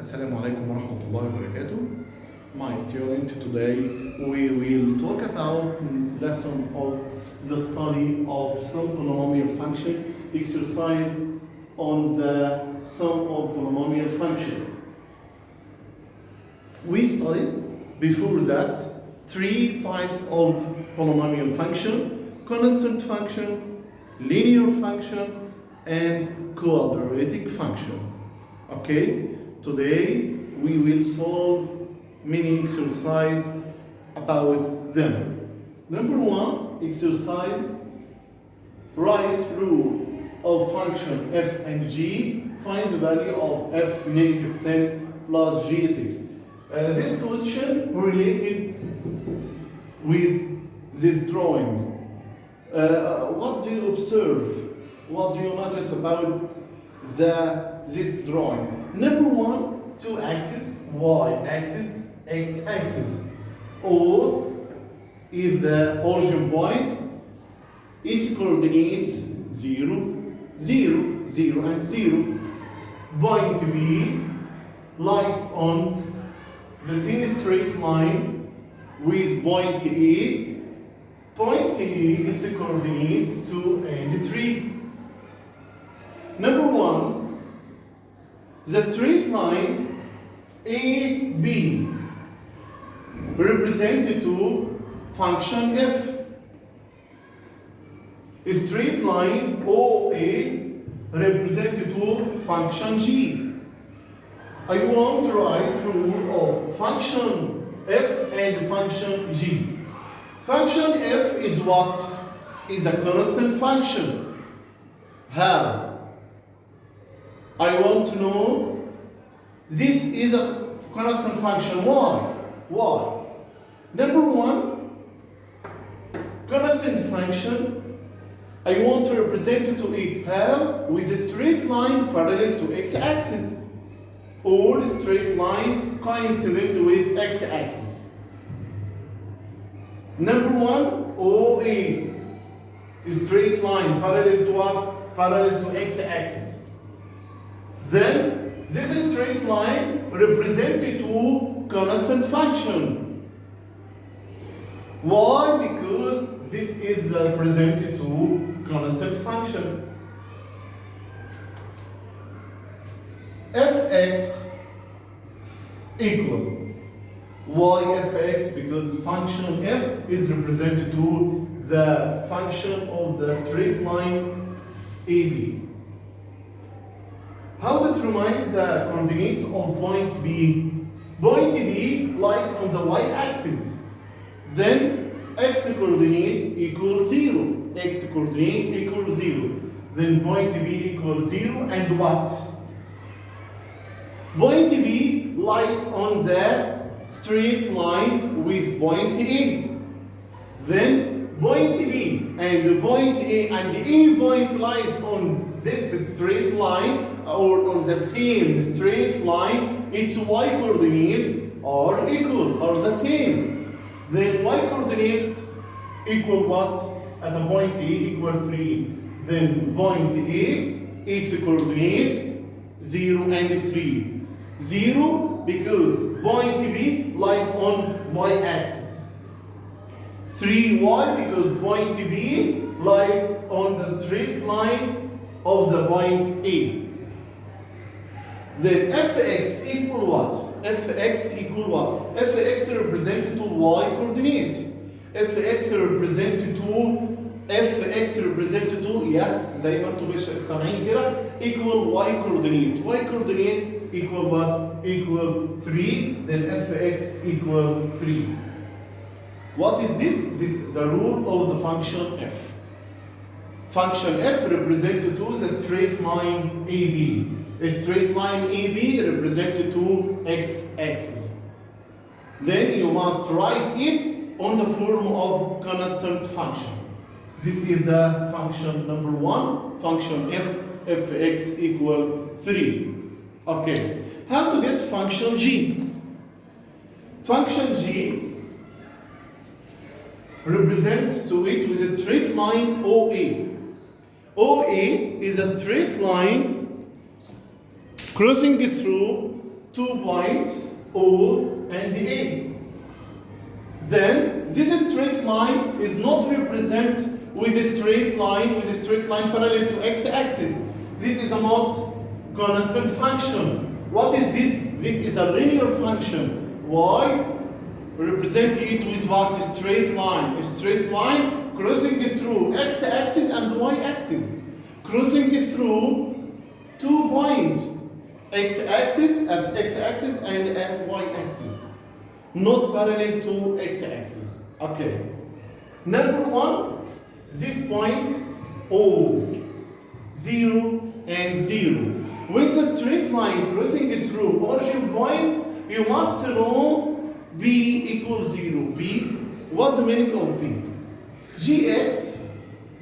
Assalamu alaikum wa rahmatullahi wa barakatuh. My student, today we will talk about lesson of the study of some polynomial function, exercise on the sum of polynomial function. We studied before that three types of polynomial function: constant function, linear function, and quadratic function. Okay? Today we will solve many exercises about them. Number one, exercise: write rule of function f and g. Find the value of f negative 10 plus g6. This question related with this drawing. What do you observe? What do you notice about this drawing? Number one, two axes, y-axis, x-axis. O is the origin point. Its coordinates 0, 0, 0, and 0. Point B lies on the same straight line with point A. Point A, its coordinates 2 and 3. Number one, the straight line AB represented to function f. A straight line OA represented to function g. I want to write rule of function f and function g. Function f is what? Is a constant function. How? I want to know this is a constant function. Why? Why? Number one, constant function, I want to represent to it how? With a straight line parallel to x-axis or straight line coincident with x-axis. Number one, OA, straight line parallel to what? Parallel to x-axis. Then this straight line represented to constant function. Why? Because this is represented to constant function. Fx equal yfx, because function f is represented to the function of the straight line AB. How determine the coordinates of point B? Point B lies on the y-axis. Then x coordinate equals 0. X coordinate equals 0. Then point B equals 0 and what? Point B lies on the straight line with point A. Then point B and point A and any point lies on this straight line or on the same straight line, its y coordinate are equal or the same. Then y coordinate equal what? At a point A equal 3. Then point A, its coordinates 0 and 3. 0 because point B lies on y-axis. 3y because point B lies on the straight line of the point A. Then fx equal what? Fx equal what? Fx represented to y coordinate. Fx represented to yes زي ما انتم سامعين كده equal y coordinate. Y coordinate equal what? Equal 3. Then fx equal 3. What is this? This is the rule of the function f. Function f represented to the straight line AB. A straight line AB represented to x-axis. Then you must write it on the form of constant function. This is the function number one, function f, fx equal 3. Okay, how to get function g? Function g represents to it with a straight line OA. OA is a straight line crossing through 2 points O and A. Then this straight line is not represented with a straight line parallel to x-axis. This is a not constant function. What is this? This is a linear function. Why? Represent it with what? A straight line. A straight line crossing through x-axis and y-axis. Crossing through 2 points. X-axis and at y-axis. Not parallel to x-axis. Okay. Number 1, this point O, 0 and 0. When the straight line crossing through origin point, you must know B equals 0. B, what the meaning of B? Gx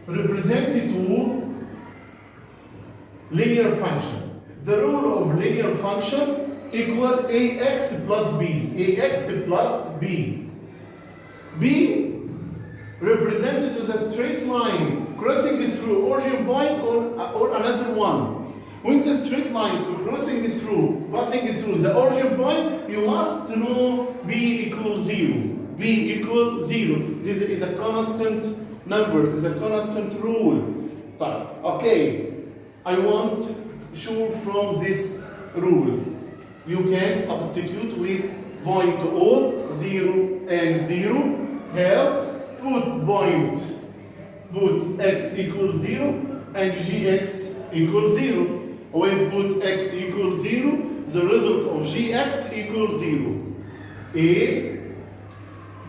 represented to linear function. The rule of linear function equal ax plus b. Ax plus b. B represented to the straight line crossing through origin point or another one. When the straight line passing through the origin point, you must know b equals 0. B equals 0. This is a constant number, is a constant rule. But okay, I want to show from this rule. You can substitute with point O, 0 and 0. Here, put x equals 0 and gx equals 0. When put x equals 0, the result of gx equals 0. A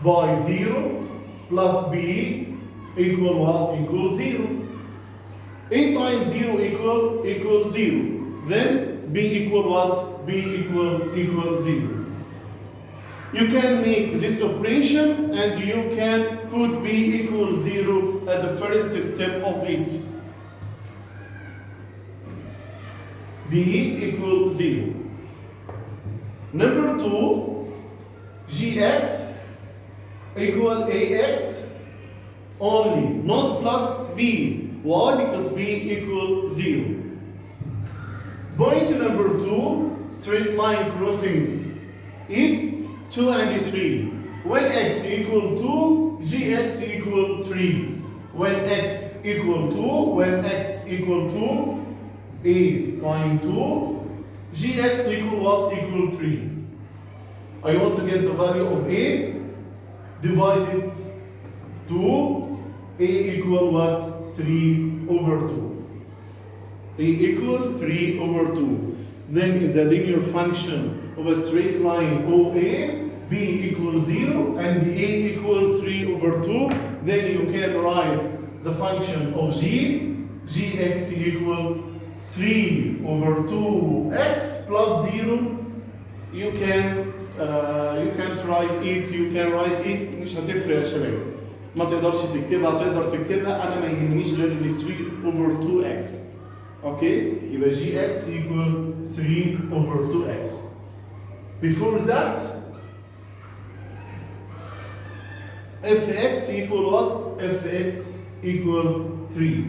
by 0 plus b equal what? Equals 0. A times 0 equal 0. Then b equal what? B equal 0. You can make this operation and you can put b equals 0 at the first step of it. B equals 0. Number 2, gx equal ax only, not plus b. Why? Because b equals 0. Point number 2, straight line crossing it, 2 and 3. When x equal 2, gx equal 3. When x equal 2, a times 2, gx equal what? Equal 3. I want to get the value of a divided 2, a equal what? 3 over 2. A equal 3 over 2. Then is a linear function of a straight line OA, b equals 0 and a equals 3 over 2. Then you can write the function of gx equal 3 over 2x plus 0. You can write it مش هتفرق يا شباب. ما تقدرش تكتبها، تقدر تكتبها، انا ما يهمنيش غير ان 3 over 2x. اوكي؟ يبقى gx equal 3 over 2x. Before that, fx equal what? Fx equal 3.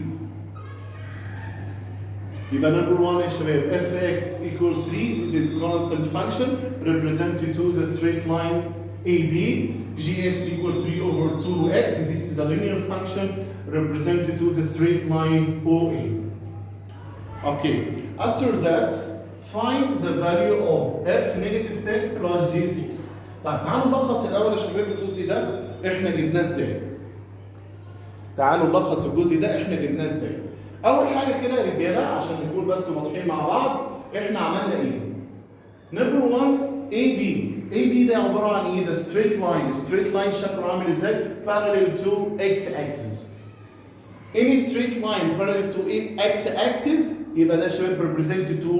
يبقى number 1 يا شباب fx equals 3. This is constant function represented to the straight line AB. Gx equals 3 over 2x. This is a linear function represented to the straight line OA. Okay. After that, find the value of f negative 10 plus g6. طيب تعالوا نلخص الأول يا شباب الجزء ده إحنا جبناه إزاي. تعالوا نلخص الجزء ده إحنا جبناه إزاي. أول حاجة كده يا رجالة عشان نكون بس واضحين مع بعض، إحنا عملنا إيه؟ نمبر 1 AB. AB ده عبارة عن إيه؟ ده straight line شكله عامل إزاي؟ parallel to x-axis. Any straight line parallel to x-axis يبقى ده شباب represented to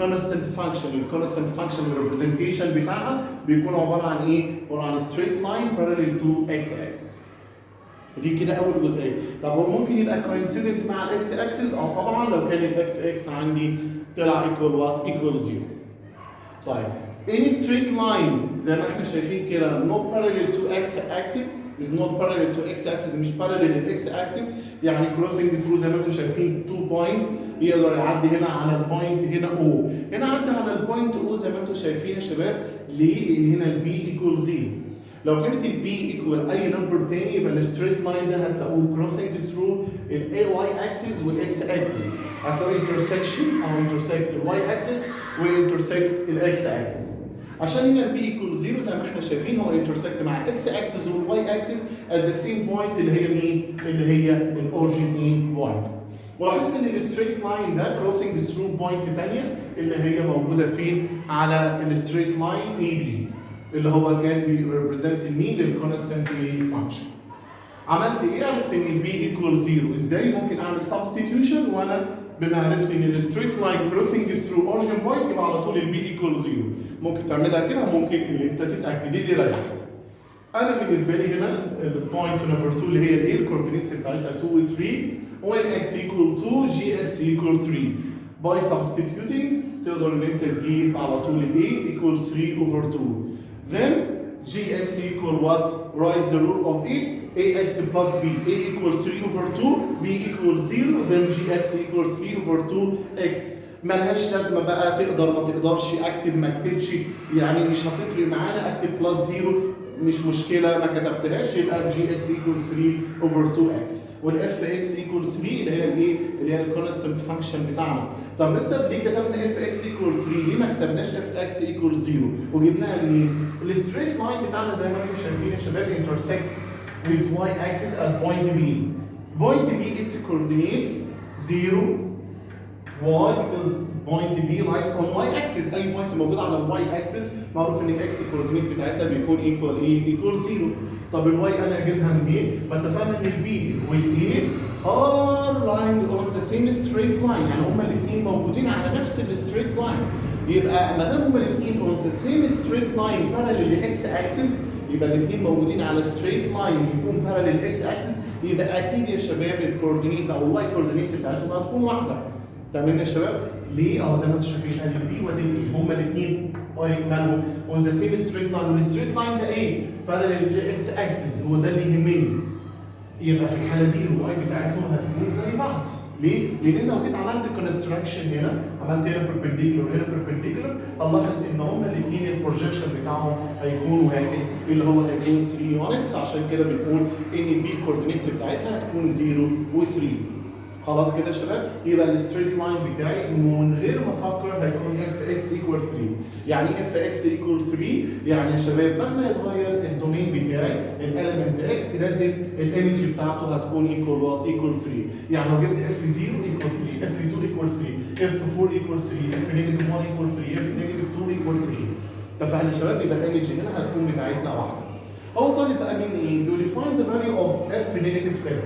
constant function. الكونستنت function representation بتاعها بيكون عبارة عن إيه؟ عبارة عن straight line parallel to x-axis. دي كده أول جزئية. طب هو ممكن يبقى coincident مع الاكس اكسس؟ طبعا لو كان الاف اكس عندي طلع equal what؟ equal 0. طيب any straight line زي ما احنا شايفين كده not parallel to x axis is not parallel to x axis مش parallel للاكس axis يعني crossing through زي ما انتم شايفين 2 بوينت يقدر يعدي هنا على البوينت هنا O هنا عدى على البوينت O زي ما انتم شايفين يا شباب ليه؟ لان هنا البي ايكوال 0 لو كانت البي ايكوال اي نمبر تاني يبقى الستريت لاين ده هتلاقوه crossing through الاي واي اكسس والاكس اكسس هتلاقوا intersection او intersect الواي اكسس وانترسكت الاكس اكسس عشان هنا البي ايكوال 0 زي ما احنا شايفين هو انترسكت مع الاكس اكسس والواي اكسس at the same point اللي هي مين؟ اللي هي الاوريجين ايه بوينت. ولاحظت ان الستريت لاين ده كروسنج ثرو بوينت ثانيه اللي هي موجوده فين؟ على الستريت لاين اي بي اللي هو كان بيريبريزنت مين؟ للكونستنت فانكشن. عملت ايه؟ عرفت ان البي ايكوال 0 ازاي؟ ممكن اعمل سبستيتيوشن وانا بمعرفتي ان الستريت لاين كروسنج ثرو اوريجين بوينت يبقى على طول البي ايكوال 0. ممكن تعملها كده ممكن اللي انت تتاكدي دي يريحك. انا بالنسبه لي هنا البوينت نمبر 2 اللي هي الايه الكوردينيتس بتاعتها 2 و 3 when x equal 2 gx equal 3 by substituting تقدر ان انت تجيب على طول الايه equal 3 over 2 then gx equal what write the rule of ax plus b a equals 3 over 2 b equals 0 then gx equals 3 over 2x ملهاش لازمه بقى تقدر ما تقدرش اكتب ما اكتبش يعني مش هتفرق معانا اكتب بلس 0 مش مشكله ما كتبتهاش يبقى جي اكس ايكوال 3 اوفر 2 اكس والاف اكس ايكوال 3 اللي هي الايه؟ اللي هي الكونستنت فانكشن بتاعنا. طب مستر ليه كتبنا اف اكس ايكوال 3 ليه ما كتبناش اف اكس ايكوال 0 وجبناها منين؟ الستريت لاين بتاعنا زي ما انتم شايفين يا شباب انترسكت with y axis at point B. Point B its coordinates 0 y because point B lies on y axis اي بوينت موجود على الواي اكسس معروف ان الاكس كوردينيت بتاعتها بيكون ايكوال ايه؟ ايكوال 0. طب الواي انا اجيبها منين؟ ما اتفقنا ان البي والاي are lying on the same straight line يعني هما الاثنين موجودين على نفس الستريت لاين يبقى ما دام هما الاثنين on the same straight line parallel للاكس اكسس يبقى الاثنين موجودين على ستريت لاين يكون parallel للاكس اكسس يبقى اكيد يا شباب الكوردينيت او الواي كوردينيتس بتاعتهم هتكون واحده. تمام يا شباب؟ ليه؟ اهو زي ما انتم شايفين ادي البي وادي الاي هما الاثنين مالهم اون ذا سيم ستريت لاين والستريت لاين ده ايه؟ باراليل للاكس اكسس هو ده اللي يهمني. يبقى في الحاله دي الواي بتاعتهم هتكون زي بعض. ليه؟ لان لو جيت عملت كونستراكشن هنا عملت هنا بيربنديكولار وهنا بيربنديكولار هنلاحظ ان هما الاثنين البروجكشن بتاعهم هيكون واحد اللي هو هيكون 3 يونتس عشان كده بنقول ان البي كوردينيتس بتاعتها هتكون 0 و3. خلاص كده يا شباب يبقى الستريت لاين بتاعي من غير ما افكر هيكون اف اكس ايكوال 3. يعني اف اكس ايكوال 3 يعني يا شباب مهما يتغير الدومين بتاعي الاليمنت اكس لازم الايمج بتاعته هتكون ايكوال وات؟ ايكوال 3. يعني لو جبت اف 0 ايكوال 3 اف 2 ايكوال 3 اف 4 ايكوال 3 اف نيجاتيف 1 ايكوال 3 اف نيجاتيف 2 ايكوال 3. اتفقنا يا شباب يبقى الايمج هنا هتكون بتاعتنا واحده. هو طالب بقى مني ايه؟ بيقول لي find the value of اف نيجاتيف 10.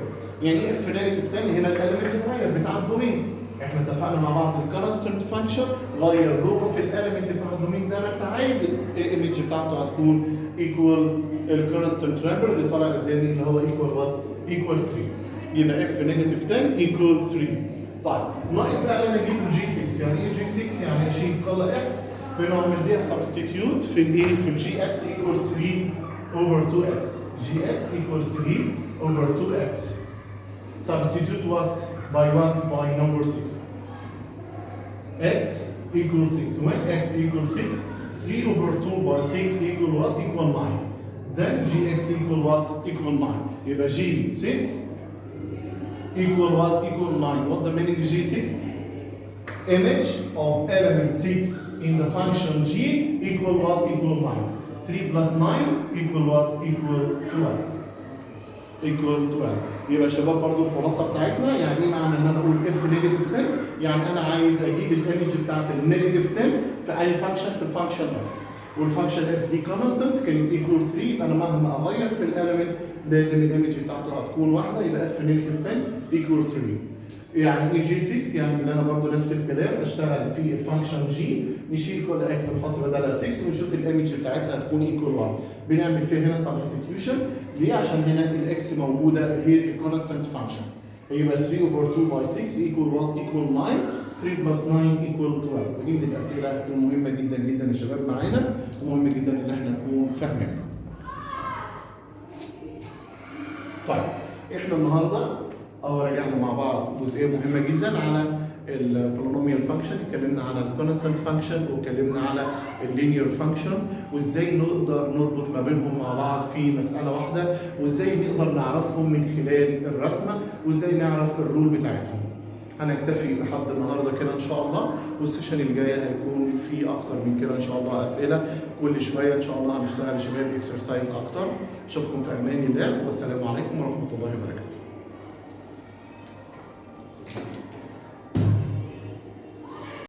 يعني ايه اف نيجاتيف 10؟ هنا الاليمنت اتغير بتاع الدومين. احنا اتفقنا مع بعض الكونستنت فانكشن غير جوه في الاليمنت بتاع الدومين زي ما انت عايز الايمج بتاعته هتكون ايكوال الكونستنت نمبر اللي طالع قدامي اللي هو ايكوال وات؟ ايكوال 3. يبقى اف نيجاتيف 10 ايكوال 3. طيب ناقص بقى انا اجيب الجي 6. يعني ايه جي 6؟ يعني اشيل كل اكس بنعمل ليها سبستيتيوت في الايه؟ في الجي اكس ايكوال 3 اوفر 2 اكس. جي اكس ايكوال 3 over 2x. Substitute what? By what? By number 6. X equals 6. When x equals 6, 3 over 2 by 6 equal what? Equal 9. Then gx equal what? Equal 9. يبقى g6 equal what? Equal 9. What the meaning of g6? Image of element 6 in the function g equal what? Equal 9. 3 plus 9 equal what? Equal 12. equal 12. يبقى شباب برضو الخلاصه بتاعتنا يعني ايه معنى ان انا اقول اف نيجاتيف 10؟ يعني انا عايز اجيب الايمج بتاعت النيجاتيف 10 في اي فانكشن في الفانكشن اف. والفانكشن اف دي كونستنت كانت ايكوال 3 يبقى انا مهما اغير في الاليمنت لازم الايمج بتاعته هتكون واحده يبقى اف نيجاتيف 10 ايكوال 3. يعني اي جي 6 يعني ان انا برضو نفس الكلام اشتغل في الفانكشن جي نشيل كل اكس نحط بدلها 6 ونشوف الايمج بتاعتها هتكون ايكوال 1. بنعمل فيها هنا سبستيتيوشن ليه؟ عشان هنا الاكس موجوده هي الكونستنت فانكشن. يبقى 3 اوفر 2 باي 6 ايكوال وات؟ ايكوال 9. 3 بلس 9 ايكوال 12. ودي من الاسئله المهمه جدا جدا يا شباب معانا ومهم جدا ان احنا نكون فاهمينها. طيب احنا النهارده راجعنا مع بعض جزئيه مهمه جدا على البولينوميال فانكشن، اتكلمنا على الكونستانت فانكشن واتكلمنا على اللينير فانكشن، وازاي نقدر نربط ما بينهم مع بعض في مساله واحده، وازاي نقدر نعرفهم من خلال الرسمه، وازاي نعرف الرول بتاعتهم. هنكتفي لحد النهارده كده ان شاء الله، والسيشن اللي جايه هيكون فيه اكتر من كده ان شاء الله، اسئله كل شويه ان شاء الله هنشتغل يا شباب اكسرسايز اكتر. اشوفكم في امان الله، والسلام عليكم ورحمه الله وبركاته.